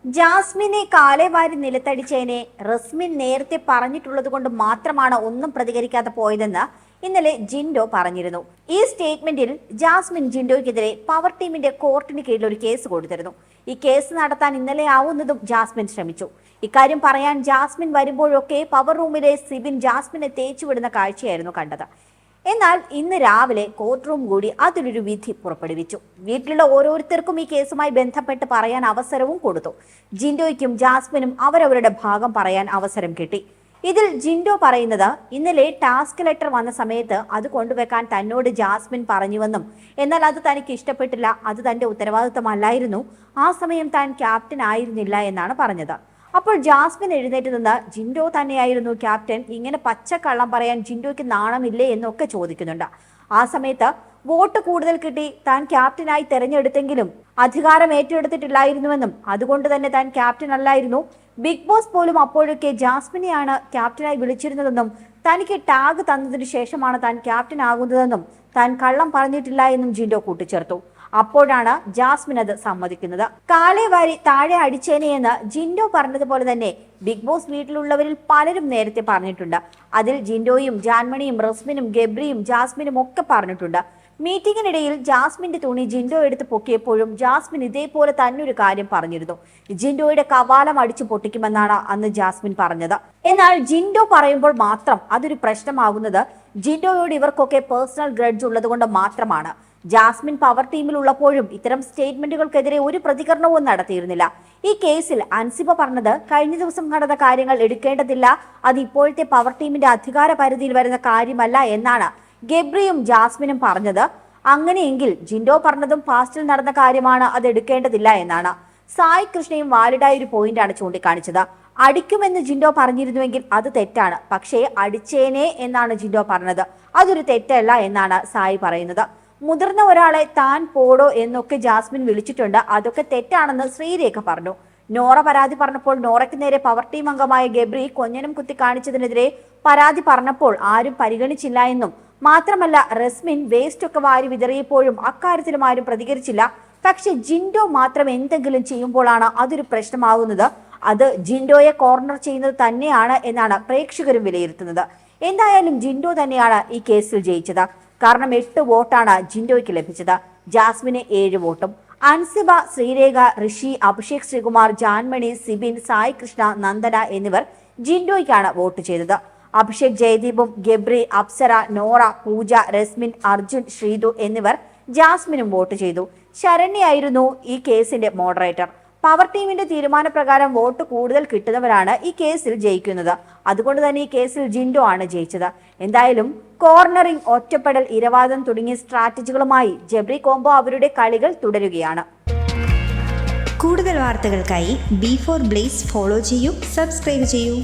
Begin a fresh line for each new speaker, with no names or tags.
ജാസ്മിനെ കാലേവാരി നിലത്തടിച്ചതിനെ റസ്മിൻ നേരത്തെ പറഞ്ഞിട്ടുള്ളത് കൊണ്ട് മാത്രമാണ് ഒന്നും പ്രതികരിക്കാതെ പോയതെന്ന് ഇന്നലെ ജിൻഡോ പറഞ്ഞിരുന്നു. ഈ സ്റ്റേറ്റ്മെന്റിൽ ജാസ്മിൻ ജിൻഡോയ്ക്കെതിരെ പവർ ടീമിന്റെ കോർട്ടിന് കീഴിൽ ഒരു കേസ് കൊടുത്തിരുന്നു. ഈ കേസ് നടത്താൻ ഇന്നലെ ആവുന്നതും ജാസ്മിൻ ശ്രമിച്ചു. ഇക്കാര്യം പറയാൻ ജാസ്മിൻ വരുമ്പോഴൊക്കെ പവർ റൂമിലെ സിബിൻ ജാസ്മിനെ തേച്ചുവിടുന്ന കാഴ്ചയായിരുന്നു കണ്ടത്. എന്നാൽ ഇന്ന് രാവിലെ കോർട്ട് റൂം കൂടി അതിലൊരു വിധി പുറപ്പെടുവിച്ചു. വീട്ടിലുള്ള ഓരോരുത്തർക്കും ഈ കേസുമായി ബന്ധപ്പെട്ട് പറയാൻ അവസരവും കൊടുത്തു. ജിൻഡോയ്ക്കും ജാസ്മിനും അവരവരുടെ ഭാഗം പറയാൻ അവസരം കിട്ടി. ഇതിൽ ജിൻഡോ പറയുന്നത്, ഇന്നലെ ടാസ്ക് ലെറ്റർ വന്ന സമയത്ത് അത് കൊണ്ടുവെക്കാൻ തന്നോട് ജാസ്മിൻ പറഞ്ഞുവെന്നും, എന്നാൽ അത് തനിക്ക് ഇഷ്ടപ്പെട്ടില്ല, അത് തന്റെ ഉത്തരവാദിത്തമല്ലായിരുന്നു, ആ സമയം താൻ ക്യാപ്റ്റൻ ആയിരുന്നില്ല എന്നാണ് പറഞ്ഞത്. അപ്പോൾ ജാസ്മിൻ എഴുന്നേറ്റ് നിന്ന് ജിൻഡോ തന്നെയായിരുന്നു ക്യാപ്റ്റൻ, ഇങ്ങനെ പച്ചക്കള്ളം പറയാൻ ജിൻഡോയ്ക്ക് നാണമില്ലേ എന്നൊക്കെ ചോദിക്കുന്നുണ്ട്. ആ സമയത്ത് വോട്ട് കൂടുതൽ കിട്ടി താൻ ക്യാപ്റ്റനായി തെരഞ്ഞെടുത്തെങ്കിലും അധികാരം ഏറ്റെടുത്തിട്ടില്ലായിരുന്നുവെന്നും, അതുകൊണ്ട് തന്നെ താൻ ക്യാപ്റ്റൻ അല്ലായിരുന്നു, ബിഗ് ബോസ് പോലും അപ്പോഴൊക്കെ ജാസ്മിനെയാണ് ക്യാപ്റ്റനായി വിളിച്ചിരുന്നതെന്നും, തനിക്ക് ടാഗ് തന്നതിനു ശേഷമാണ് താൻ ക്യാപ്റ്റൻ ആകുന്നതെന്നും താൻ കള്ളം പറഞ്ഞിട്ടില്ല എന്നും ജിൻഡോ കൂട്ടിച്ചേർത്തു. അപ്പോഴാണ് ജാസ്മിൻ അത് സമ്മതിക്കുന്നത്. കാലേ വാരി താഴെ അടിച്ചേനെയെന്ന് ജിൻഡോ പറഞ്ഞതുപോലെ തന്നെ ബിഗ് ബോസ് വീട്ടിലുള്ളവരിൽ പലരും നേരത്തെ പറഞ്ഞിട്ടുണ്ട്. അതിൽ ജിൻഡോയും ജാൻമണിയും റസ്മിനും ഗബ്രിയും ജാസ്മിനും ഒക്കെ പറഞ്ഞിട്ടുണ്ട്. മീറ്റിംഗിനിടയിൽ ജാസ്മിന്റെ തുണി ജിൻഡോ എടുത്ത് പൊക്കിയപ്പോഴും ജാസ്മിൻ ഇതേപോലെ തന്നെ ഒരു കാര്യം പറഞ്ഞിരുന്നു. ജിൻഡോയുടെ കവാലം അടിച്ചു പൊട്ടിക്കുമെന്നാണ് അന്ന് ജാസ്മിൻ പറഞ്ഞത്. എന്നാൽ ജിൻഡോ പറയുമ്പോൾ മാത്രം അതൊരു പ്രശ്നമാകുന്നത് ജിൻഡോയോട് ഇവർക്കൊക്കെ പേഴ്സണൽ ഗ്രഡ്ജ് ഉള്ളത് കൊണ്ട് മാത്രമാണ്. ജാസ്മിൻ പവർ ടീമിൽ ഉള്ളപ്പോഴും ഇത്തരം സ്റ്റേറ്റ്മെന്റുകൾക്കെതിരെ ഒരു പ്രതികരണവും നടത്തിയിരുന്നില്ല. ഈ കേസിൽ അൻസിബ പറഞ്ഞത്, കഴിഞ്ഞ ദിവസം നടന്ന കാര്യങ്ങൾ എടുക്കേണ്ടതില്ല, അത് ഇപ്പോഴത്തെ പവർ ടീമിന്റെ അധികാര പരിധിയിൽ വരുന്ന കാര്യമല്ല എന്നാണ് ഗബ്രിയും ജാസ്മിനും പറഞ്ഞത്. അങ്ങനെയെങ്കിൽ ജിൻഡോ പറഞ്ഞതും പാസ്റ്റിൽ നടന്ന കാര്യമാണ്, അത് എടുക്കേണ്ടതില്ല എന്നാണ്. സായി കൃഷ്ണയും വാലിഡായ ഒരു പോയിന്റാണ് ചൂണ്ടിക്കാണിച്ചത്. അടിക്കുമെന്ന് ജിൻഡോ പറഞ്ഞിരുന്നുവെങ്കിൽ അത് തെറ്റാണ്, പക്ഷേ അടിച്ചേനെ എന്നാണ് ജിൻഡോ പറഞ്ഞത്, അതൊരു തെറ്റല്ല എന്നാണ് സായി പറയുന്നത്. മുതിർന്ന ഒരാളെ താൻ പോടോ എന്നൊക്കെ ജാസ്മിൻ വിളിച്ചിട്ടുണ്ട്, അതൊക്കെ തെറ്റാണെന്ന് ശ്രീരേഖ പറഞ്ഞു. നോറ പരാതി പറഞ്ഞപ്പോൾ നോറയ്ക്ക് നേരെ പവർ ടീം അംഗമായ ഗബ്രി കൊഞ്ഞനം കുത്തി കാണിച്ചതിനെതിരെ പരാതി പറഞ്ഞപ്പോൾ ആരും പരിഗണിച്ചില്ല എന്നും, മാത്രമല്ല റസ്മിൻ വേസ്റ്റ് ഒക്കെ വാരി വിതറിയപ്പോഴും അക്കാര്യത്തിലും ആരും പ്രതികരിച്ചില്ല. പക്ഷെ ജിൻഡോ മാത്രം എന്തെങ്കിലും ചെയ്യുമ്പോഴാണ് അതൊരു പ്രശ്നമാകുന്നത്, അത് ജിൻഡോയെ കോർണർ ചെയ്യുന്നത് തന്നെയാണ് എന്നാണ് പ്രേക്ഷകരും വിലയിരുത്തുന്നത്. എന്തായാലും ജിൻഡോ തന്നെയാണ് ഈ കേസിൽ ജയിച്ചത്. കാരണം 8 വോട്ടാണ് ജിൻഡോയ്ക്ക് ലഭിച്ചത്, ജാസ്മിന് 7 വോട്ടും. അൻസിബ, ശ്രീരേഖ, ഋഷി, അഭിഷേക് ശ്രീകുമാർ, ജാൻമണി, സിബിൻ, സായി കൃഷ്ണ, നന്ദന എന്നിവർ ജിൻഡോയ്ക്കാണ് വോട്ട് ചെയ്തത്. അഭിഷേക്, ജയദീപും ഗബ്രി, അപ്സര, നോറ, പൂജ, രസ്മിൻ, അർജുൻ, ശ്രീതു എന്നിവർ ജാസ്മിനും വോട്ട് ചെയ്തു. ശരണ്യായിരുന്നു ഈ കേസിന്റെ മോഡറേറ്റർ. പവർ ടീമിന്റെ തീരുമാനപ്രകാരം വോട്ട് കൂടുതൽ കിട്ടുന്നവരാണ് ഈ കേസിൽ ജയിക്കുന്നത്. അതുകൊണ്ട് തന്നെ ഈ കേസിൽ ജിൻഡോ ആണ് ജയിച്ചത്. എന്തായാലും കോർണറിംഗ്, ഒറ്റപ്പെടൽ, ഇരവാദം തുടങ്ങിയ സ്ട്രാറ്റജികളുമായി ജബ്രി കോംബോ അവരുടെ കളികൾ തുടരുകയാണ്.
കൂടുതൽ വാർത്തകൾക്കായി B4 Blaze ഫോളോ ചെയ്യൂ, സബ്സ്ക്രൈബ് ചെയ്യൂ.